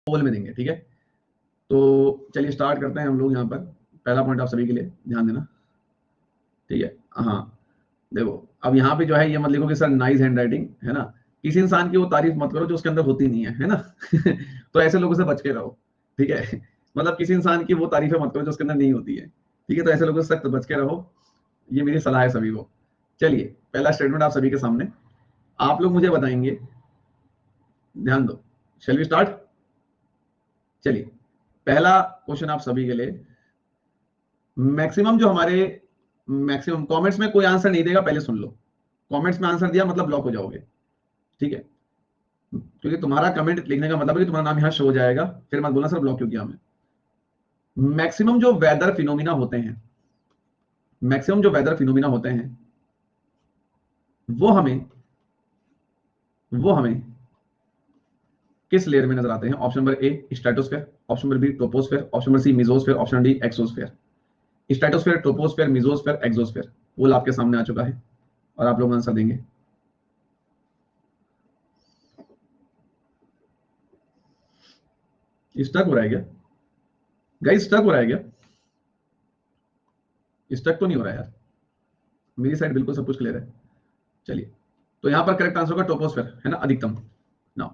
पोल में देंगे, ठीक है। तो चलिए स्टार्ट करते हैं हम लोग। यहाँ पर पहला पॉइंट आप सभी के लिए ध्यान देना, ठीक है। हाँ देखो, अब यहाँ पे जो है ये मत लिखो कि सर नाइस हैंड राइटिंग, है ना। किसी इंसान की वो तारीफ मत करो जो उसके अंदर होती नहीं है ना। तो ऐसे लोगों से बच के रहो, ठीक है। मतलब किसी इंसान की वो तारीफें मत करो जो उसके अंदर नहीं होती है, ठीक है। तो ऐसे लोगों से सख्त बच के रहो, ये मेरी सलाह है सभी को। चलिए पहला स्टेटमेंट आप सभी के सामने, आप लोग मुझे बताएंगे, ध्यान दो। Shall we start? चलिए पहला क्वेश्चन आप सभी के लिए, मैक्सिमम जो हमारे मैक्सिमम कमेंट्स में कोई आंसर नहीं देगा, पहले सुन लो। कमेंट्स में आंसर दिया मतलब ब्लॉक हो जाओगे, ठीक है। क्योंकि तुम्हारा कमेंट लिखने का मतलब है कि तुम्हारा नाम यहां शो हो जाएगा, फिर मत बोलना सर ब्लॉक क्यों किया हमें। मैक्सिमम जो वेदर फिनोमिना होते हैं, मैक्सिमम जो वेदर फिनोमिना होते हैं वो हमें किस लेयर में नजर आते हैं? Option number A stratosphere, option number B troposphere, option number C mesosphere, option D exosphere. Stratosphere, troposphere, mesosphere, exosphere, poll आपके सामने आ चुका है और आप लोग आंसर देंगे। स्टक हो रहा है क्या गाइस? स्टक हो रहा है क्या? स्टक तो नहीं हो रहा है यार, मेरी साइड बिल्कुल सब कुछ क्लियर है। चलिए, तो यहां पर करेक्ट आंसर होगा ट्रोपोस्फेयर, है ना, अधिकतम। नाउ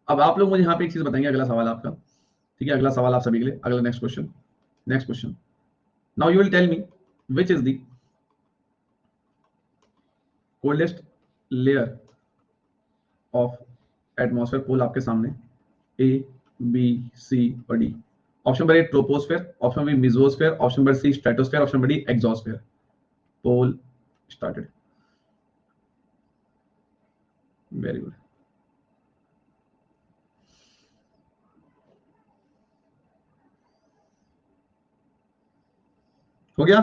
अब आप लोग मुझे यहां पे एक चीज बताएंगे, अगला सवाल आपका, ठीक है। अगला सवाल आप सभी के लिए, अगला next question, next question. Now you will tell me which is the coldest layer of atmosphere. Poll आपके सामने, ए बी सी और D. Option number A troposphere, option number B mesosphere, option number C stratosphere, option number D exosphere. Poll started. Very good. हो गया?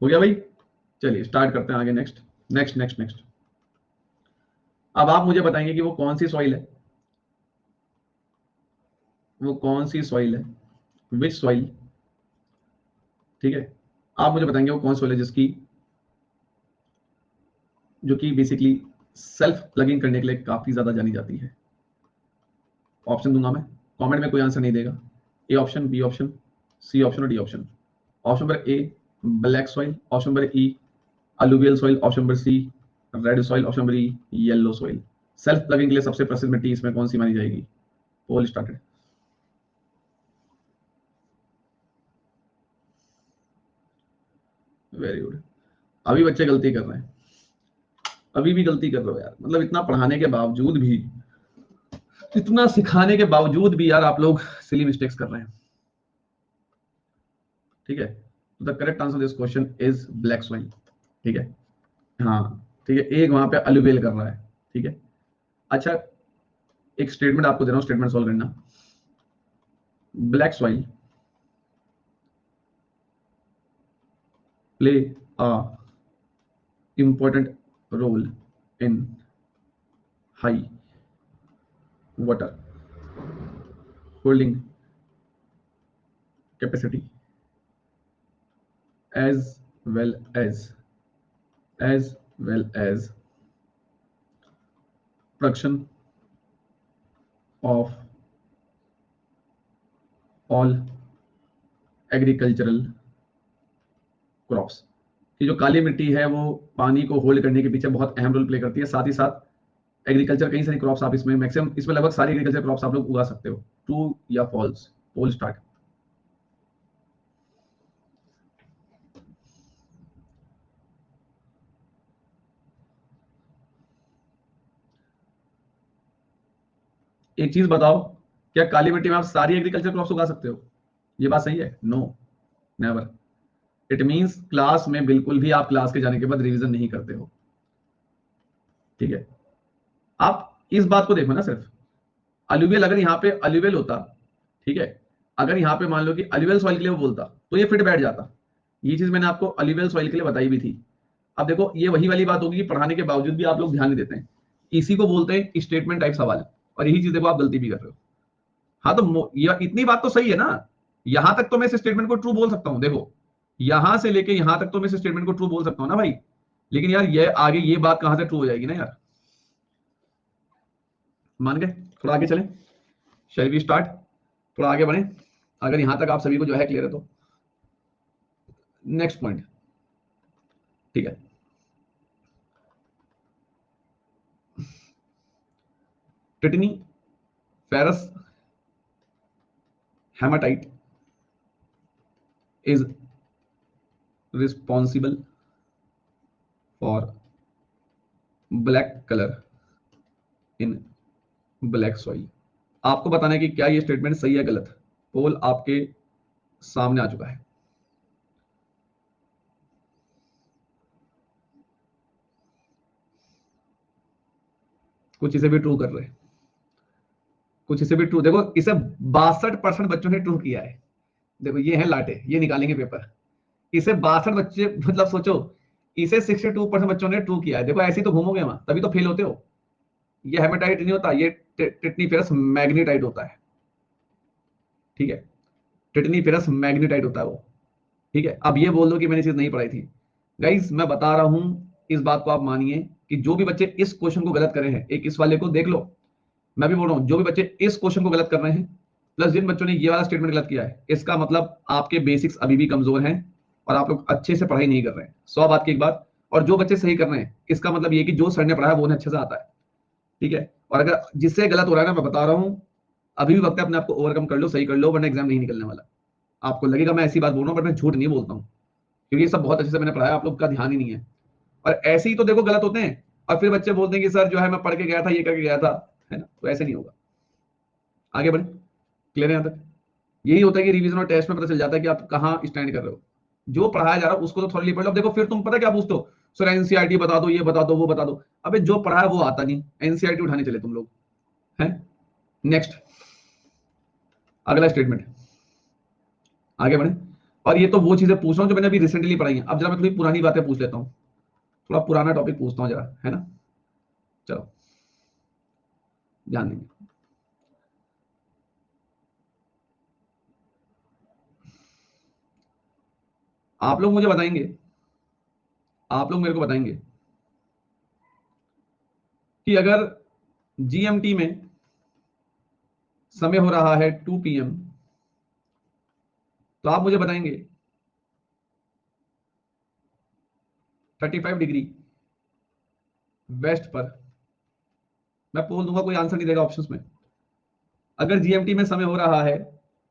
हो गया भाई? चलिए start करते हैं आगे। Next next next next. अब आप मुझे बताएंगे कि वो कौन सी सॉइल है, वो कौन सी सॉइल है, विच सॉइल, ठीक है। आप मुझे बताएंगे वो कौन सी सॉइल है जिसकी, जो कि बेसिकली सेल्फ प्लगिंग करने के लिए काफी ज्यादा जानी जाती है। ऑप्शन दूंगा मैं, कमेंट में कोई आंसर नहीं देगा। A option, B option, C option और D option. Option number A black soil, option number E alluvial soil, option number C red soil, option number E yellow soil. Self plugging के लिए सबसे प्रसिद्ध मिट्टी इसमें कौन सी मानी जाएगी? पोल स्टार्टेड। Very good. अभी बच्चे गलती कर रहे हैं, अभी भी गलती कर रहे हो यार। मतलब इतना पढ़ाने के बावजूद भी, इतना सिखाने के बावजूद भी यार आप लोग सिली मिस्टेक्स कर रहे हैं, ठीक है। The correct answer this question is black soil, ठीक है। हाँ ठीक है, एक वहां पे अलुवेल कर रहा है, ठीक है। अच्छा, एक स्टेटमेंट आपको दे रहा हूं, स्टेटमेंट सॉल्व करना। Black soil play a important role in high water holding capacity as well as production of all agricultural crops। कि जो काली मिट्टी है वो पानी को होल्ड करने के पीछे बहुत अहम रोल प्ले करती है। साथ ही साथ एग्रीकल्चर, कई सारी क्रॉप्स आप इसमें मैक्सिमम, इसमें लगभग सारी एग्रीकल्चर क्रॉप्स आप लोग उगा सकते हो। ट्रू या फॉल्स? पोल स्टार्ट। एक चीज बताओ, क्या काली मिट्टी में आप सारी एग्रीकल्चर क्रॉप्स उगा सकते हो? ये बात सही है? No, never. It means class में बिल्कुल भी आप क्लास के जाने के बाद रिवीजन नहीं करते हो, ठीक है। आप इस बात को देखो ना, सिर्फ अलुवियल, अगर यहाँ पे अलुवियल होता, ठीक है, अगर यहाँ पे मान लो कि अलुवियल सॉइल के लिए वो बोलता तो ये फिट बैठ जाता। ये चीज मैंने आपको अलुवियल सॉइल के लिए बताई भी थी। अब देखो ये वही वाली बात होगी कि पढ़ाने के बावजूद भी आप लोग ध्यान नहीं देते हैं। इसी को बोलते हैं स्टेटमेंट टाइप सवाल, और यही चीज देखो आप गलती भी कर रहे हो। हाँ तो ये इतनी बात तो सही है ना, यहां तक तो मैं इस स्टेटमेंट को ट्रू बोल सकता हूं। देखो यहां से लेके यहां तक तो मैं इस स्टेटमेंट को ट्रू बोल सकता हूं ना भाई। लेकिन यार ये आगे ये बात कहां से ट्रू हो जाएगी ना यार। मान गए? थोड़ा आगे चलें। Shall we start? थोड़ा आगे बढ़े, अगर यहां तक आप सभी को जो है क्लियर है तो नेक्स्ट पॉइंट, ठीक है। Titaniferous hematite is responsible for black color in black soil। आपको बताना है कि क्या ये स्टेटमेंट सही है गलत। पोल आपके सामने आ चुका है। कुछ इसे भी ट्रू कर रहे हैं, कुछ इसे भी ट्रू। देखो इसे 62% बच्चों ने ट्रू किया है। देखो ये है लाटे, ये निकालेंगे पेपर। इसे 62 बच्चे, मतलब सोचो, इसे 62% बच्चों ने ट्रू किया है। देखो ऐसे ही तो घूमोगे वहां, तभी तो फेल होते हो। ये हेमेटाइट नहीं होता, ये टिटनी फेरस मैग्नीटाइट होता है, ठीक है। टिटनी फेरस मैग्नीटाइट होता है वो, ठीक है। अब ये बोल दो कि मैंने चीज नहीं पढ़ाई थी। गाइस मैं बता रहा हूं, इस बात को आप मानिए कि जो भी बच्चे इस क्वेश्चन को गलत करे हैं, एक इस वाले को देख लो, मैं भी बोल रहा हूं जो भी बच्चे इस क्वेश्चन को गलत कर रहे हैं, प्लस जिन बच्चों ने ये वाला स्टेटमेंट गलत किया है, इसका मतलब आपके बेसिक्स अभी भी कमजोर हैं और आप लोग अच्छे से पढ़ाई नहीं कर रहे हैं। 100 बात की एक बात। और जो बच्चे सही कर रहे हैं, इसका मतलब ये कि जो सर ने पढ़ाया वो उन्हें अच्छे से आता है, ठीक है। और अगर जिससे गलत हो रहा है ना, मैं बता रहा हूं, अभी भी वक्त है, अपने आप को ओवरकम कर लो, सही कर लो, वरना एग्जाम नहीं निकलने वाला। आपको लगेगा मैं ऐसी बात बोल रहा हूं, बट मैं झूठ नहीं बोलता हूं, क्योंकि ये सब बहुत अच्छे से मैंने पढ़ाया, आप लोग का ध्यान ही नहीं है। और ऐसे ही तो देखो गलत होते हैं, और फिर बच्चे बोलते हैं कि सर जो है मैं पढ़ के गया था, ये करके गया था, है ना। तो ऐसे नहीं होगा। आगे बढ़े, क्लियर है यहाँ तक? यही होता है कि रिवीजन और टेस्ट में पता चल जाता है कि आप कहाँ स्टैंड कर रहे हो। जो पढ़ाया जा रहा है उसको तो थोड़ी पढ़ लो। देखो फिर तुम पता क्या पूछते हो, सर एनसीईआरटी बता दो, ये बता दो, वो बता दो। अबे जो पढ़ा है वो आता नहीं, एनसीईआरटी उठाने चले तुम लोग, हैं। नेक्स्ट, अगला स्टेटमेंट, आगे बढ़े। और ये तो वो चीजें पूछ रहा हूँ जो मैंने अभी रिसेंटली पढ़ाई है। अब जरा मैं थोड़ी पुरानी बातें पूछ लेता हूँ, थोड़ा पुराना टॉपिक पूछता हूँ जरा, है ना। चलो ध्यान देंगे। आप लोग मुझे बताएंगे, आप लोग मेरे को बताएंगे कि अगर जीएमटी में समय हो रहा है 2 PM, तो आप मुझे बताएंगे 35 डिग्री वेस्ट पर, मैं बोल दूंगा, कोई आंसर नहीं देगा ऑप्शंस में। अगर जीएमटी में समय हो रहा है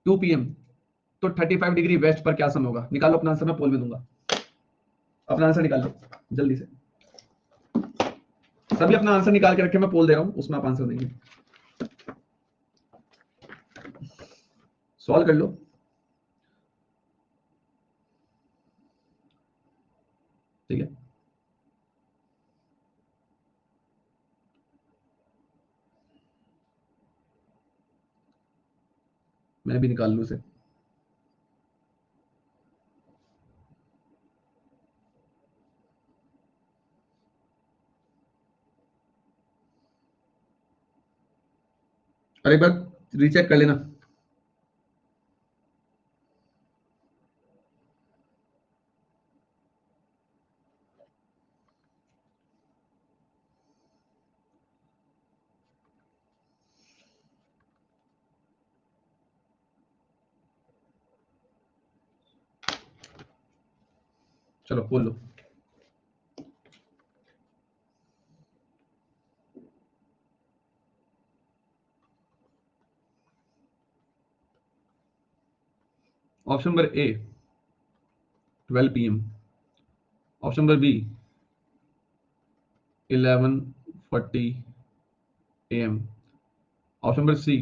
2 PM, तो 35 डिग्री वेस्ट पर क्या समय होगा? निकालो अपना आंसर, मैं पोल में दूंगा। अपना आंसर निकाल लो जल्दी से, सभी अपना आंसर निकाल के रखे, मैं पोल दे रहा हूं, उसमें आप आंसर देंगे। सॉल्व कर लो। ठीक है, मैं भी निकाल लूं इसे। और एक बार रीचेक कर लेना। चलो बोल लो। Option number A 12 PM, option number B 11:40 AM, option number C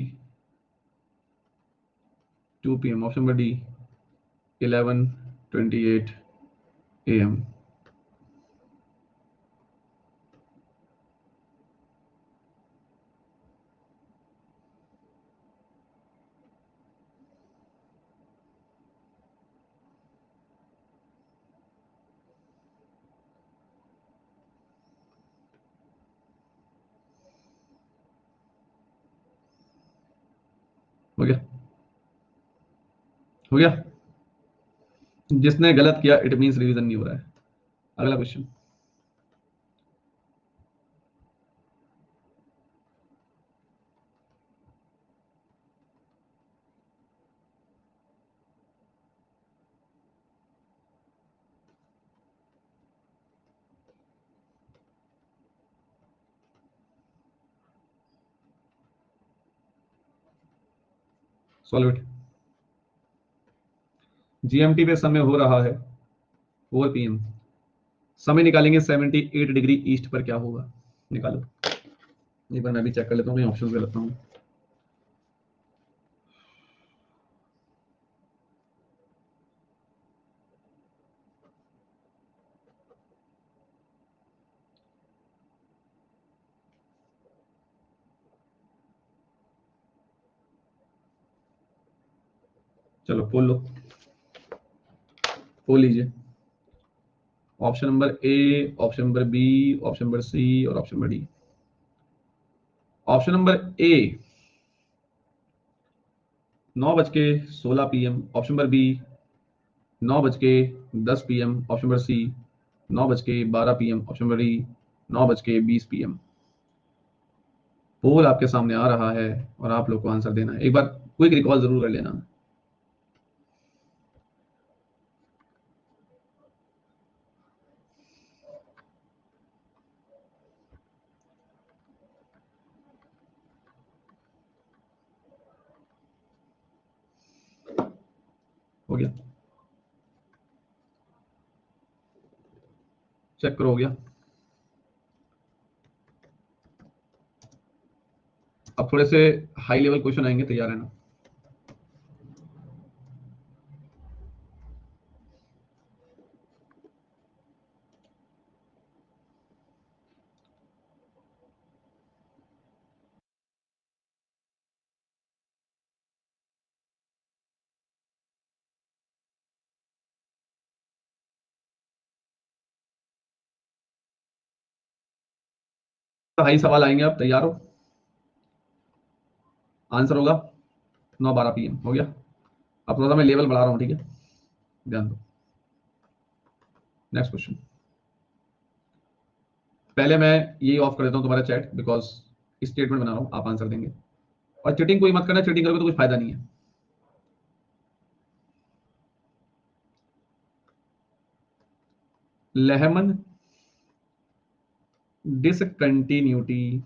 2 PM, option number D 11:28 AM। हो गया, हो गया। जिसने गलत किया इट मींस रिवीजन नहीं हो रहा है। अगला क्वेश्चन, सॉल्व इट। जीएमटी पे समय हो रहा है 4 PM, समय निकालेंगे 78 डिग्री ईस्ट पर, क्या होगा निकालो। एक बार मैं भी चेक कर लेता हूँ, ऑप्शन पे रखता हूँ। चलो खोल लो, खोल लीजिए। Option number A, option number B, option number C और option number D. Option number A 9:16 PM, option number B 9:10 PM, option number C 9:12 PM, option number D 9:20 PM। Poll आपके सामने आ रहा है और आप लोग को आंसर देना है। एक बार क्विक रिकॉल जरूर कर लेना। हो गया, चेक करो, हो गया। अब थोड़े से हाई लेवल क्वेश्चन आएंगे, तैयार है ना। हाई सवाल आएंगे, आप तैयार हो। आंसर होगा 9:12 PM। हो गया। अब थोड़ा सा मैं लेवल बढ़ा रहा हूँ, ठीक है, ध्यान दो। Next question. पहले मैं ये ऑफ कर देता हूँ तुम्हारा चैट, बिकॉज स्टेटमेंट बना रहा हूँ, आप आंसर देंगे। और चीटिंग कोई मत करना, चीटिंग करोगे तो कुछ फायदा नहीं है। Lehmann discontinuity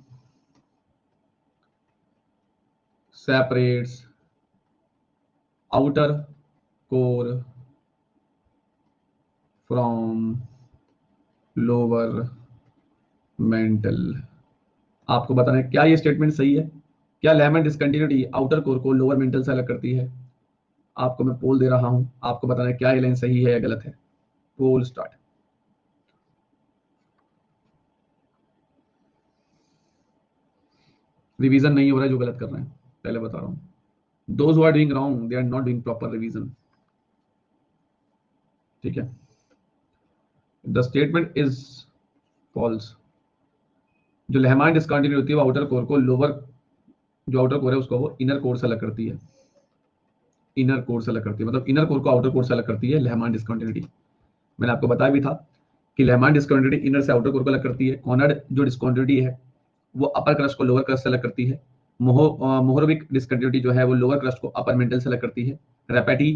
separates outer core from lower mental। आपको बताना है क्या ये स्टेटमेंट सही है। क्या लेहमन डिसकंटिन्यूटी आउटर कोर को लोअर मेंटल से अलग करती है। आपको मैं पोल दे रहा हूं, आपको बताना है क्या ये लाइन सही है या गलत है। पोल स्टार्ट। रिवीजन नहीं हो रहा है जो गलत कर रहे हैं, पहले बता रहा हूं। Those who are doing wrong they are not doing proper revision, ठीक है। The statement is false. जो लेहमान डिसकंटिन्यूटी होती है वो आउटर कोर को लोअर, जो आउटर कोर है उसको वो इनर कोर से अलग करती है। इनर कोर से अलग करती है, मतलब इनर कोर को आउटर कोर से अलग करती है लेहमान डिसकंटिन्यूटी। मैंने आपको बताया भी था कि लेहमान डिसकंटिन्यूटी इनर से आउटर कोर को अलग करती है। कॉनर्ड जो डिसकंटिन्यूटी है वो अपर क्रस्ट को लोअर क्रस्ट से अलग करती है। मोहरोविक डिसकंटिन्यूटी जो है वो लोअर क्रस्ट को अपर मेंटल से अलग करती है। रेपेटी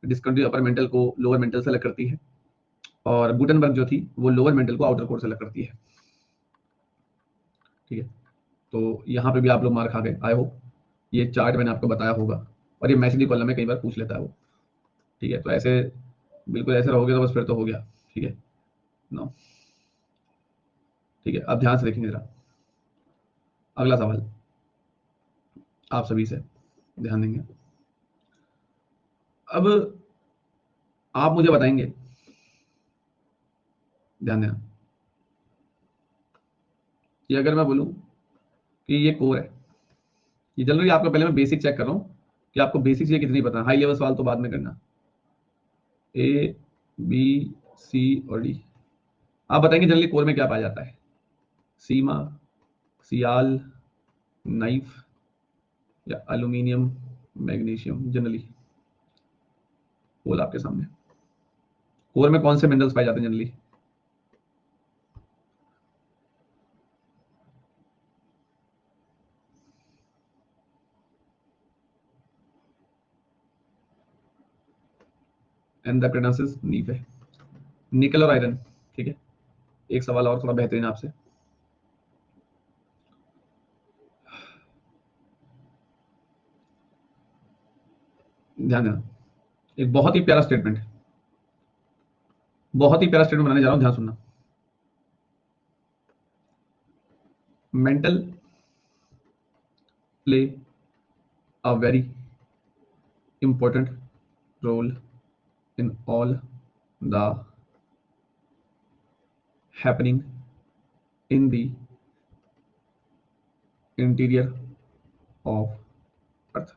डिसकंटिन्यूटी अपर मेंटल को लोअर मेंटल से अलग करती है। और गुटनबर्ग जो थी वो लोअर मेंटल को आउटर कोर से अलग करती है, ठीक है। तो यहाँ पे भी आप लोग मार खा गए, आई होप। ये चार्ट मैंने आपको बताया होगा, और ये मैसेज कॉलम में कई बार पूछ लेता है वो, ठीक है। तो ऐसे बिल्कुल ऐसे रहोगे तो बस फिर तो हो गया, ठीक है। नो, ठीक है। अब ध्यान से देखेंगे जरा अगला सवाल, आप सभी से ध्यान देंगे। अब आप मुझे बताएंगे, ध्यान देना, कि अगर मैं बोलूं कि ये कोर है, ये जनरली आपका पहले मैं बेसिक चेक कर रहा हूं कि आपको बेसिक चीजें कितनी पता है। हाई लेवल सवाल तो बाद में करना। ए, बी, सी और डी। आप बताएंगे जनरली कोर में क्या पाया जाता है। सीमा, सियाल, नाइफ या एल्यूमिनियम, मैग्नीशियम। जनरली बोल आपके सामने कोर में कौन से मिनरल्स पाए जाते हैं जनरली। एंडोक्रिनासिस नीफ है। निकल और आयरन, ठीक है। एक सवाल और थोड़ा बेहतरीन आपसे। ध्यान देना, एक बहुत ही प्यारा स्टेटमेंट, बहुत ही प्यारा स्टेटमेंट बनाने जा रहा हूं, ध्यान सुनना। Mental play a very important role in all the happening in the interior of अर्थ।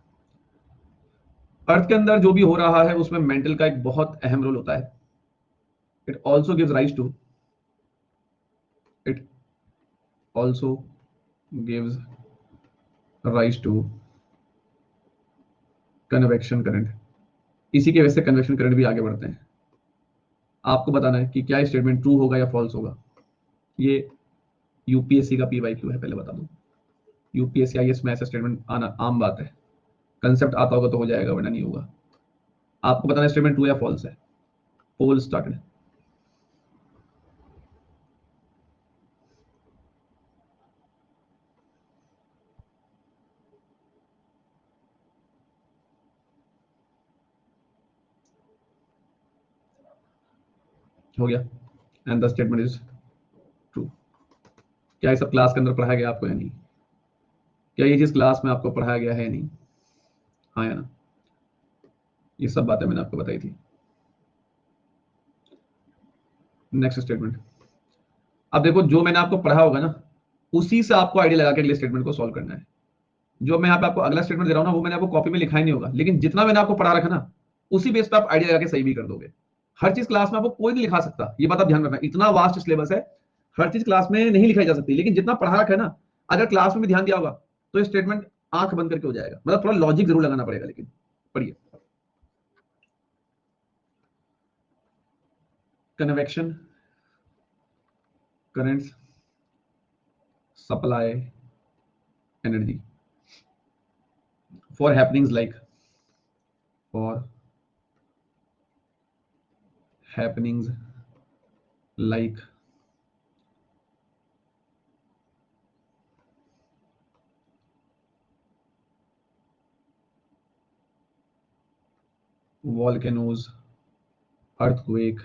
अर्थ के अंदर जो भी हो रहा है उसमें मेंटल का एक बहुत अहम रोल होता है। It also gives rise to it also gives rise to convection current. इसी की वजह से कन्वेक्शन करंट भी आगे बढ़ते हैं। आपको बताना है कि क्या स्टेटमेंट ट्रू होगा या फॉल्स होगा। ये यूपीएससी का पीवाईक्यू है, पहले बता दूं। यूपीएससी आईएएस में ऐसा स्टेटमेंट आना आम बात है। कंसेप्ट आता होगा तो हो जाएगा, वरना नहीं होगा। आपको बताना स्टेटमेंट ट्रू या फॉल्स है। पोल स्टार्टेड। हो गया, and the statement is true. क्या ये सब क्लास के अंदर पढ़ाया गया आपको या नहीं? क्या ये चीज क्लास में आपको पढ़ाया गया है या नहीं? हाँ या ना? ये सब बातें मैंने आपको बताई थी। Next statement. अब देखो, जो मैंने आपको पढ़ा होगा ना, उसी से आपको आइडिया लगा के अगले स्टेटमेंट को सॉल्व करना है। जो मैं यहाँ पे आपको अगला स्टेटमेंट दे रहा हूँ ना, वो मैंने आपको कॉपी में लिखा ही नहीं होगा, लेकिन जितना मैंने आपको पढ़ा रखा ना, उसी बेस पे आप आइडिया लगा के सही भी कर दोगे। हर चीज क्लास में आपको कोई नहीं लिखा सकता, ये बात आप ध्यान रखना। इतना वास्ट सिलेबस है, हर चीज क्लास में नहीं लिखाई जा सकती, लेकिन जितना पढ़ा रखा है ना, अगर क्लास में भी ध्यान दिया होगा तो स्टेटमेंट आंख बंद करके हो जाएगा। मतलब थोड़ा लॉजिक जरूर लगाना पड़ेगा, लेकिन पढ़िए। Convection currents supply energy for happenings like for happenings like volcanoes, earthquake,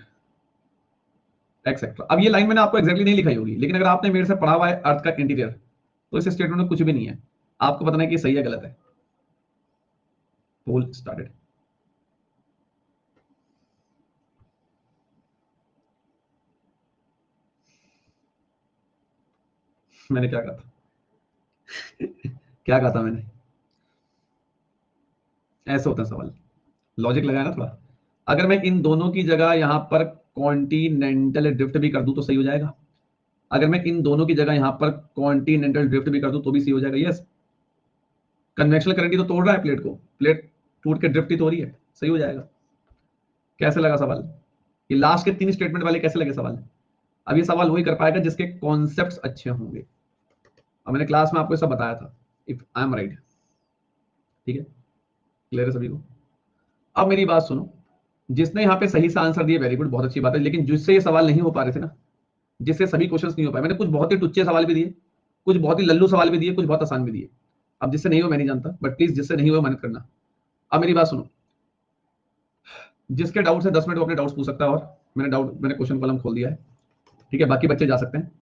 etcetera. अब ये लाइन मैंने आपको एक्जैक्टली नहीं लिखाई होगी, लेकिन अगर आपने मेरे से पढ़ा हुआ है अर्थ का इंटीरियर, तो इस स्टेटमेंट में कुछ भी नहीं है। आपको बताना है कि सही है गलत है। पोल स्टार्टेड। मैंने क्या कहा था? क्या कहा था मैंने? ऐसे होता है सवाल, लॉजिक लगाया ना थोड़ा। अगर मैं इन दोनों की जगह यहां पर कॉन्टिनेंटल ड्रिफ्ट भी कर दूं तो सही हो जाएगा। अगर मैं इन दोनों की जगह यहां पर कॉन्टिनेंटल ड्रिफ्ट भी कर दूं तो भी सही हो जाएगा। यस, कन्वेक्शनल करंट ही तो तोड़ रहा है प्लेट को, प्लेट टूट के ड्रिफ्ट ही तो हो रही है, सही हो जाएगा। कैसे लगा सवाल? ये लास्ट के 3 स्टेटमेंट वाले कैसे लगे सवाल? अब ये सवाल वही कर पाएगा जिसके कॉन्सेप्ट्स अच्छे होंगे। अब मैंने क्लास में आपको सब बताया था, इफ आई एम राइट। ठीक है, क्लियर है सभी को? अब मेरी बात सुनो, जिसने यहाँ पे सही से आंसर दिए वेरी गुड, बहुत अच्छी बात है। लेकिन जिससे ये सवाल नहीं हो पा रहे थे ना, जिससे सभी क्वेश्चंस नहीं हो पाए, मैंने कुछ बहुत ही टुच्चे सवाल भी दिए, कुछ बहुत ही लल्लू सवाल भी दिए, कुछ बहुत आसान भी दिए। अब जिससे नहीं हो मैं नहीं जानता, बट प्लीज जिससे नहीं हो मेहनत करना। अब मेरी बात सुनो, जिसके डाउट है 10 मिनट वो अपने डाउट्स पूछ सकता है। और मैंने क्वेश्चन कॉलम खोल दिया है, ठीक है? बाकी बच्चे जा सकते हैं।